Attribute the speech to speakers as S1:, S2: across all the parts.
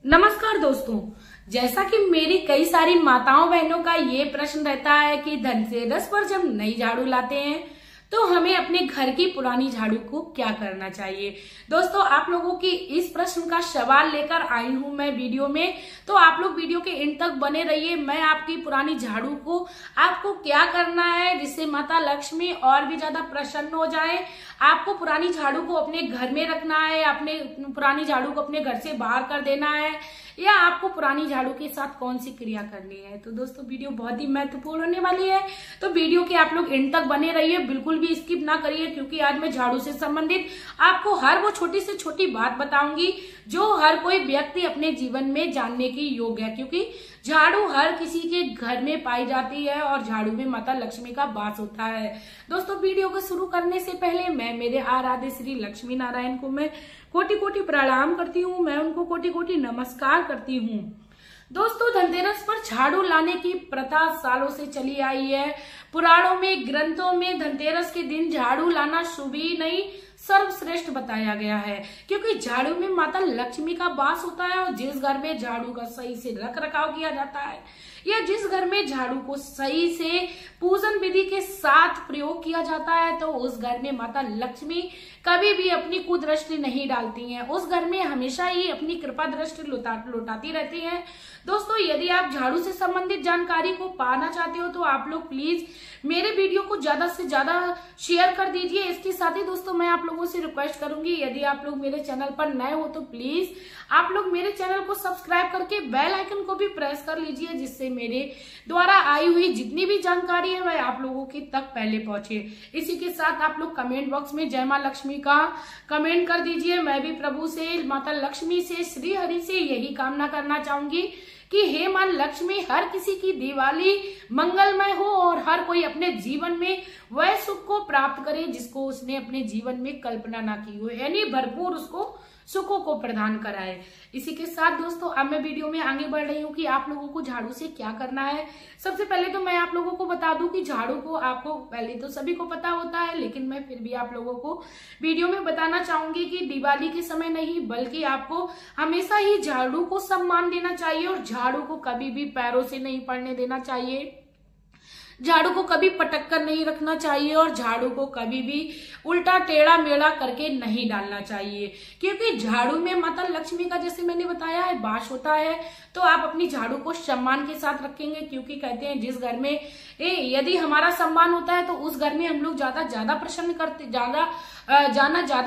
S1: नमस्कार दोस्तों, जैसा कि मेरी कई सारी माताओं बहनों का ये प्रश्न रहता है कि धनतेरस पर जब नई झाड़ू लाते हैं तो हमें अपने घर की पुरानी झाड़ू को क्या करना चाहिए। दोस्तों, आप लोगों की इस प्रश्न का सवाल लेकर आई हूं मैं वीडियो में, तो आप लोग वीडियो के एंड तक बने रहिए। मैं आपकी पुरानी झाड़ू को आपको क्या करना है जिससे माता लक्ष्मी और भी ज्यादा प्रसन्न हो जाए। आपको पुरानी झाड़ू को अपने घर में रखना है, अपने पुरानी झाड़ू को अपने घर से बाहर कर देना है, या आपको पुरानी झाड़ू के साथ कौन सी क्रिया करनी है। तो दोस्तों, वीडियो बहुत ही महत्वपूर्ण होने वाली है, तो वीडियो के आप लोग एंड तक बने रहिए, बिल्कुल भी स्किप ना करिए, क्योंकि आज मैं झाड़ू से संबंधित आपको हर वो छोटी से छोटी बात बताऊंगी जो हर कोई व्यक्ति अपने जीवन में जानने की योग्य है, क्योंकि झाड़ू हर किसी के घर में पाई जाती है और झाड़ू में माता लक्ष्मी का वास होता है। दोस्तों, वीडियो को शुरू करने से पहले मैं मेरे आराध्य श्री लक्ष्मी नारायण को मैं कोटि कोटि प्रणाम करती हूँ, मैं उनको कोटि कोटि नमस्कार करती हूँ। दोस्तों, धनतेरस पर झाड़ू लाने की प्रथा सालों से चली आई है। पुराणों में, ग्रंथों में धनतेरस के दिन झाड़ू लाना शुभ ही नहीं सर्वश्रेष्ठ बताया गया है, क्योंकि झाड़ू में माता लक्ष्मी का वास होता है। और जिस घर में झाड़ू का सही से रख रखाव किया जाता है, या जिस घर में झाड़ू को सही से पूजन विधि के साथ प्रयोग किया जाता है, तो उस घर में माता लक्ष्मी कभी भी अपनी कुदृष्टि नहीं डालती हैं। उस घर में हमेशा ही अपनी कृपा दृष्टि लौटाती रहती हैं। दोस्तों, यदि आप झाड़ू से संबंधित जानकारी को पाना चाहते हो तो आप लोग प्लीज मेरे वीडियो को ज्यादा से ज्यादा शेयर कर दीजिए। इसके साथ ही दोस्तों, मैं आप लोगों से रिक्वेस्ट करूंगी, यदि आप लोग मेरे चैनल पर नए हो तो प्लीज आप लोग मेरे चैनल को सब्सक्राइब करके बेल आइकन को भी प्रेस कर लीजिए, जिससे मेरे द्वारा आई हुई जितनी भी जानकारी है वह आप लोगों के तक पहले पहुंचे। इसी के साथ आप लोग कमेंट बॉक्स में जय मां लक्ष्मी का कमेंट कर दीजिए। मैं भी प्रभु से, माता लक्ष्मी से, श्री हरि से यही कामना करना चाहूंगी कि हे मां लक्ष्मी, हर किसी की दिवाली मंगलमय हो और हर कोई अपने जीवन में वह सुख को प्राप्त करे जिसको उसने अपने जीवन में कल्पना ना की हो, यानी भरपूर उसको सुखों को प्रदान कराए। इसी के साथ दोस्तों, अब मैं वीडियो में आगे बढ़ रही हूँ कि आप लोगों को झाड़ू से क्या करना है। सबसे पहले तो मैं आप लोगों को बता दूं कि झाड़ू को आपको पहले तो सभी को पता होता है, लेकिन मैं फिर भी आप लोगों को वीडियो में बताना चाहूंगी कि दिवाली के समय नहीं बल्कि आपको हमेशा ही झाड़ू को सम्मान देना चाहिए और झाड़ू को कभी भी पैरों से नहीं पड़ने देना चाहिए। झाड़ू को कभी पटक कर नहीं रखना चाहिए और झाड़ू को कभी भी उल्टा टेढ़ा मेढ़ा करके नहीं डालना चाहिए, क्योंकि झाड़ू में माता लक्ष्मी का, जैसे मैंने बताया है, वास होता है। तो आप अपनी झाड़ू को सम्मान के साथ रखेंगे, क्योंकि कहते हैं जिस घर में यदि हमारा सम्मान होता है तो उस घर में हम लोग जाना ज्यादा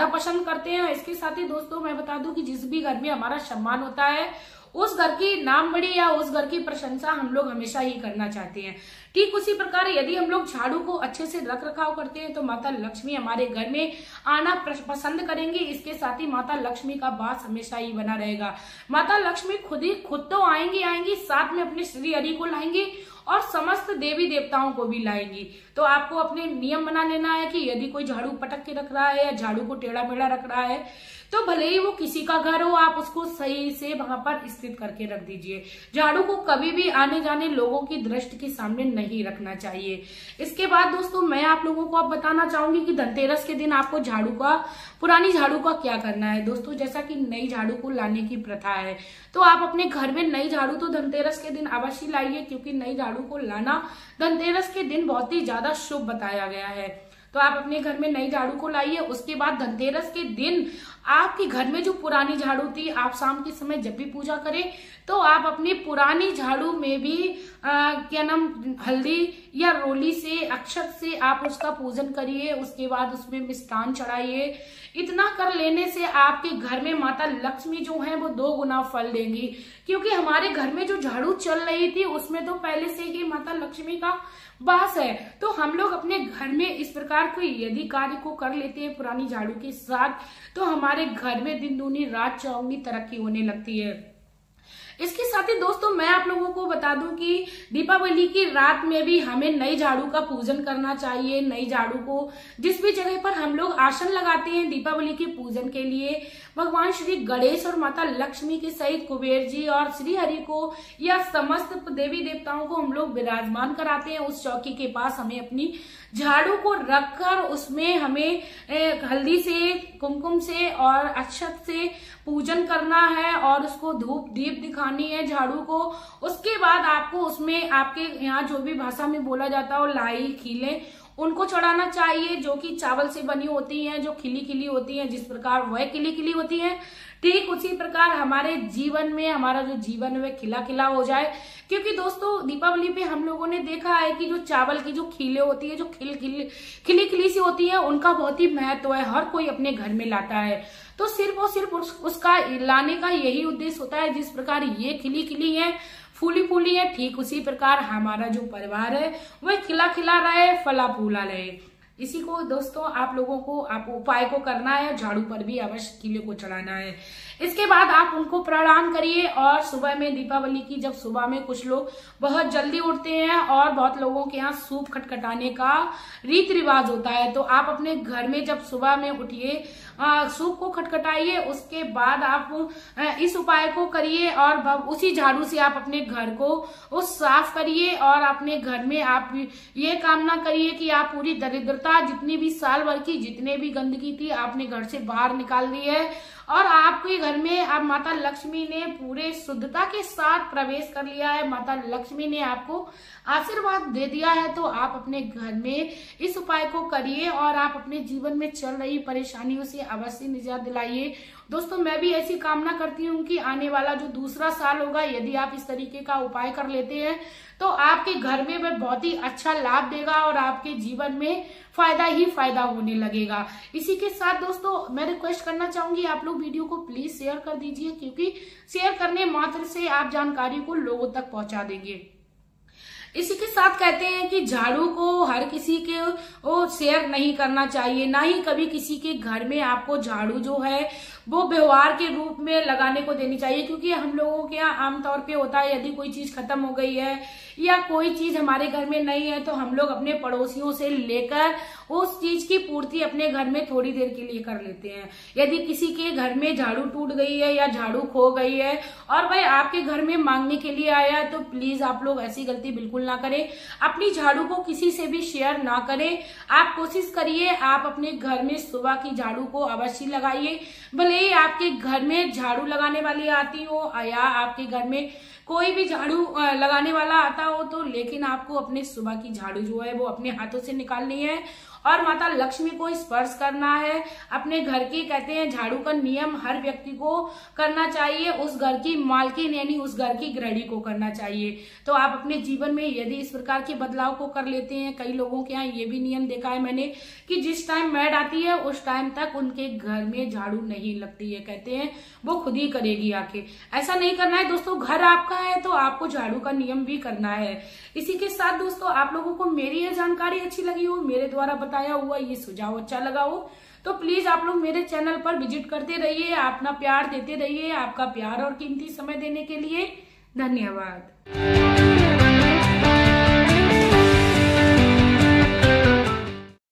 S1: पसंद करते हैं। इसके साथ ही दोस्तों, मैं बता दूं कि जिस भी घर में हमारा सम्मान होता है उस घर की नाम बड़ी या उस घर की प्रशंसा हम लोग हमेशा ही करना चाहते हैं। ठीक उसी प्रकार यदि हम लोग झाड़ू को अच्छे से रख रखाव करते हैं तो माता लक्ष्मी हमारे घर में आना पसंद करेंगी। इसके साथ ही माता लक्ष्मी का वास हमेशा ही बना रहेगा। माता लक्ष्मी खुद तो आएंगी, साथ में अपने श्री हरि को लाएंगी और समस्त देवी देवताओं को भी लाएंगी। तो आपको अपने नियम बना लेना है कि यदि कोई झाड़ू पटक के रख रहा है या झाड़ू को टेढ़ा मेढ़ा रख रहा है, तो भले ही वो किसी का घर हो, आप उसको सही से वहां पर स्थित करके रख दीजिए। झाड़ू को कभी भी आने जाने लोगों की दृष्टि के सामने नहीं रखना चाहिए। इसके बाद दोस्तों, मैं आप लोगों को अब बताना चाहूंगी कि धनतेरस के दिन आपको पुरानी झाड़ू का क्या करना है। दोस्तों, जैसा कि नई झाड़ू को लाने की प्रथा है, तो आप अपने घर में नई झाड़ू तो धनतेरस के दिन अवश्य लाइए, क्योंकि नई झाड़ू को लाना धनतेरस के दिन बहुत ही ज्यादा शुभ बताया गया है। तो आप अपने घर में नई झाड़ू को लाइए। उसके बाद धनतेरस के दिन आपके घर में जो पुरानी झाड़ू थी, आप शाम के समय जब भी पूजा करें तो आप अपनी पुरानी झाड़ू में भी हल्दी या रोली से, अक्षत से आप उसका पूजन करिए। उसके बाद उसमें मिष्ठान चढ़ाइए। इतना कर लेने से आपके घर में माता लक्ष्मी जो है वो 2 गुना फल देंगी, क्योंकि हमारे घर में जो झाड़ू चल रही थी उसमें तो पहले से ही माता लक्ष्मी का वास है। तो हम लोग अपने घर में इस प्रकार को यदि कार्य को कर लेते हैं पुरानी झाड़ू के साथ, तो हमारे घर में दिन दूनी रात चौगुनी तरक्की होने लगती है। इसके साथ ही दोस्तों, मैं आप लोगों को बता दूं कि दीपावली की रात में भी हमें नई झाड़ू का पूजन करना चाहिए। नई झाड़ू को जिस भी जगह पर हम लोग आसन लगाते हैं दीपावली के पूजन के लिए, भगवान श्री गणेश और माता लक्ष्मी के सहित कुबेर जी और श्री हरि को या समस्त देवी देवताओं को हम लोग विराजमान कराते हैं। उस चौकी के पास हमें अपनी झाड़ू को रखकर उसमें हमें हल्दी से, कुमकुम से और अक्षत से पूजन करना है और उसको धूप दीप दिखानी है झाड़ू को। उसके बाद आपको उसमें आपके यहाँ जो भी भाषा में बोला जाता है लाई खीले उनको चढ़ाना चाहिए, जो कि चावल से बनी होती हैं, जो खिली खिली होती हैं। जिस प्रकार वह खिली खिली होती हैं, ठीक उसी प्रकार हमारे जीवन में हमारा जो जीवन है वह खिला खिला हो जाए। क्योंकि दोस्तों दीपावली पे हम लोगों ने देखा है कि जो चावल की जो खीले होती है, जो खिली खिली सी होती है, उनका बहुत ही महत्व है, हर कोई अपने घर में लाता है। तो सिर्फ और सिर्फ उसका लाने का यही उद्देश्य होता है। जिस प्रकार ये खिली खिली है, फूली फूली है, ठीक उसी प्रकार हमारा जो परिवार है वह खिला खिला रहे, फला फूला रहे। इसी को दोस्तों आप लोगों को आप उपाय को करना है, झाड़ू पर भी अवश्य खीले को चढ़ाना है। इसके बाद आप उनको प्रणाम करिए। और सुबह में दीपावली की जब सुबह में कुछ लोग बहुत जल्दी उठते हैं और बहुत लोगों के यहाँ सूप खटखटाने का रीति रिवाज होता है, तो आप अपने घर में जब सुबह में उठिए सूप को खटखटाइए। उसके बाद आप इस उपाय को करिए और उसी झाड़ू से आप अपने घर को साफ करिए और अपने घर में आप ये कामना करिए कि आप पूरी दरिद्रता, जितनी भी साल भर की जितने भी गंदगी थी, आपने घर से बाहर निकाल दी है और आपके घर में अब माता लक्ष्मी ने पूरे शुद्धता के साथ प्रवेश कर लिया है। माता लक्ष्मी ने आपको आशीर्वाद दे दिया है। तो आप अपने घर में इस उपाय को करिए और आप अपने जीवन में चल रही परेशानियों से अवश्य निजात दिलाइए। दोस्तों मैं भी ऐसी कामना करती हूँ कि आने वाला जो दूसरा साल होगा, यदि आप इस तरीके का उपाय कर लेते हैं तो आपके घर में वह बहुत ही अच्छा लाभ देगा और आपके जीवन में फायदा ही फायदा होने लगेगा। इसी के साथ दोस्तों मैं रिक्वेस्ट करना चाहूंगी, आप लोग वीडियो को प्लीज शेयर कर दीजिए, क्योंकि शेयर करने मात्र से आप जानकारी को लोगों तक पहुंचा देंगे। इसी के साथ कहते हैं कि झाड़ू को हर किसी के शेयर नहीं करना चाहिए, ना ही कभी किसी के घर में आपको झाड़ू जो है वो व्यवहार के रूप में लगाने को देनी चाहिए। क्योंकि हम लोगों के यहाँ आमतौर पे होता है, यदि कोई चीज खत्म हो गई है या कोई चीज हमारे घर में नहीं है तो हम लोग अपने पड़ोसियों से लेकर उस चीज की पूर्ति अपने घर में थोड़ी देर के लिए कर लेते हैं। यदि किसी के घर में झाड़ू टूट गई है या झाड़ू खो गई है और वह आपके घर में मांगने के लिए आया है, तो प्लीज आप लोग ऐसी गलती बिल्कुल ना करें। अपनी झाड़ू को किसी से भी शेयर ना करें। आप कोशिश करिए आप अपने घर में सुबह की झाड़ू को अवश्य लगाइए। भले ही आपके घर में झाड़ू लगाने वाली आती हो या आपके घर में कोई भी झाड़ू लगाने वाला आता हो, तो लेकिन आपको अपने सुबह की झाड़ू जो है वो अपने हाथों से निकालनी है और माता लक्ष्मी को स्पर्श करना है। अपने घर की कहते हैं झाड़ू का नियम हर व्यक्ति को करना चाहिए, उस घर की मालकिन यानी उस घर की गृहिणी को करना चाहिए। तो आप अपने जीवन में यदि इस प्रकार के बदलाव को कर लेते हैं, कई लोगों के यहाँ ये भी नियम देखा है मैंने कि जिस टाइम मैड आती है उस टाइम तक उनके घर में झाड़ू नहीं लगती है, कहते हैं वो खुद ही करेगी आके। ऐसा नहीं करना है दोस्तों, घर आपका है तो आपको झाड़ू का नियम भी करना है। इसी के साथ दोस्तों आप लोगों को मेरी यह जानकारी अच्छी लगी हो, मेरे द्वारा बताया हुआ ये सुझाव अच्छा लगा हो, तो प्लीज आप लोग मेरे चैनल पर विजिट करते रहिए, अपना प्यार देते रहिए। आपका प्यार और कीमती समय देने के लिए धन्यवाद।